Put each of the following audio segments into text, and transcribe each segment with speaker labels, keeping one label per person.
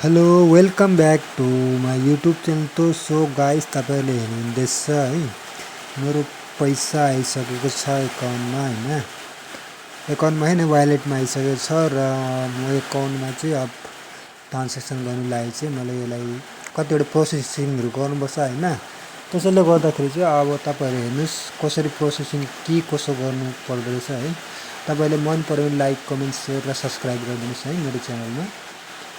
Speaker 1: Hello welcome back to my YouTube channel. तो so guys तपाईँले हेर्नुहुँदैछ है, मेरो पैसा आइसकेको छ एकाउन्टमा होइन, एकाउन्टमा होइन वालेटमा आइसकेको छ र म एकाउन्टमा चाहिँ अब ट्रान्जेक्सन गर्नु लागि चाहिँ मलाई यसलाई कतिवटा प्रोसेसिङहरू गर्नुपर्छ होइन। त्यसैले गर्दाखेरि चाहिँ अब तपाईँहरू हेर्नुहोस् कसरी प्रोसेसिङ के कसो गर्नु पर्दो रहेछ है। तपाईँले मन पऱ्यो भने लाइक कमेन्ट सेयर र सब्सक्राइब गरिदिनुहोस् है मेरो च्यानलमा।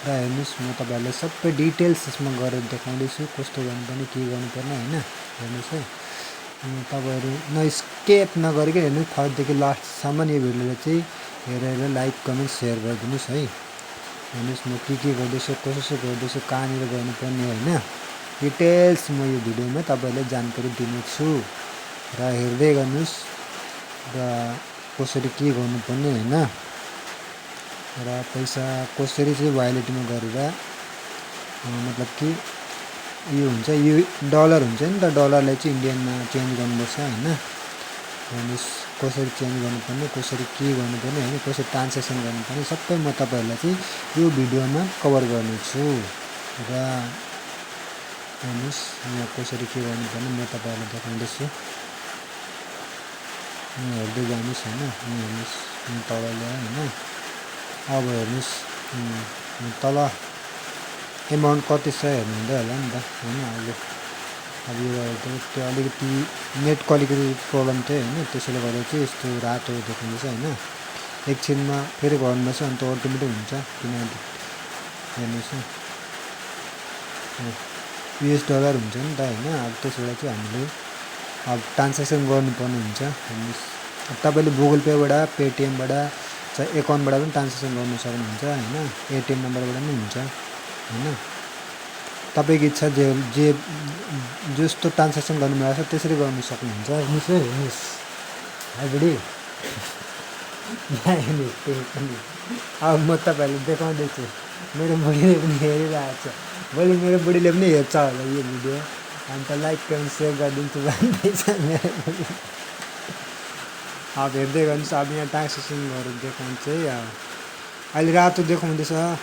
Speaker 1: र हेर्नुहोस् म तपाईँहरूलाई सबै डिटेल्स यसमा गरेर देखाउँदैछु कस्तो गर्नुपर्ने के गर्नुपर्ने होइन। हेर्नुहोस् है, तपाईँहरू स्किप नगरिकन हेर्नु फर्स्टदेखि लास्टसम्म यो भिडियोलाई चाहिँ हेरेर लाइक कमेन्ट सेयर गरिदिनुहोस् है। हेर्नुहोस् म के गर्दैछु कसो गर्दैछु कहाँनिर गर्नुपर्ने होइन, डिटेल्स म यो भिडियोमा तपाईँलाई जानकारी दिनेछु र हेर्दै गर्नुहोस् र कसरी के गर्नुपर्ने होइन। र पैसा कसरी चाहिँ वालेटमा गरेर मतलब कि यो हुन्छ, यो डलर हुन्छ नि त, डलरलाई चाहिँ इन्डियनमा चेन्ज गर्नुपर्छ होइन। हेर्नुहोस् कसरी चेन्ज गर्नुपर्ने कसरी के गर्नुपर्ने होइन, कसरी ट्रान्जेक्सन गर्नुपर्ने सबै म तपाईँहरूलाई चाहिँ यो भिडियोमा कभर गर्नेछु। र हेर्नुहोस् यहाँ कसरी के गर्नुपर्ने म तपाईँहरूलाई देखाउँदैछु, हेर्दै जानुहोस् होइन। हेर्नुहोस् तल ल्याएँ होइन। अब हेर्नुहोस् तल एमाउन्ट कति छ हेर्नुहुँदै होला नि त होइन। अब यो त्यो अलिकति नेटको अलिकति प्रब्लम थियो होइन, त्यसैले गर्दा चाहिँ यस्तो रातो देखाउँदैछ होइन। एकछिनमा फेरि गर्नुपर्छ अन्त अटोमेटिक हुन्छ, किनभने हेर्नुहोस् न US डलर हुन्छ नि त होइन। अब त्यसबाट चाहिँ हामीले अब ट्रान्जेक्सन गर्नुपर्ने हुन्छ। हेर्नुहोस् अब तपाईँले गुगल पेबाट पेटिएमबाट चाहे एकाउन्टबाट पनि ट्रान्जेक्सन गर्नु सक्नुहुन्छ होइन, एटिएम नम्बरबाट पनि हुन्छ होइन। तपाईँको इच्छा जे जस्तो ट्रान्जेक्सन गर्नु भएको छ त्यसरी गर्नु सक्नुहुन्छ। हेर्नुहोस् है, हेर्नुहोस् बुढी अब म तपाईँहरूले देखाउँदैछु, मेरो बुढीले पनि हेरिरहेको छ, भोलि मेरो बुढीले पनि हेर्छ होला यो भिडियो, अन्त लाइक कमेन्ट सेयर गरिदिन्छु भन्दैछ मेरो बुढी। अब हेर्दै गर्नुहोस्, अब यहाँ ट्रान्जेक्सन गरेर देखाउँछ है। अहिले रातो देखाउँदैछ।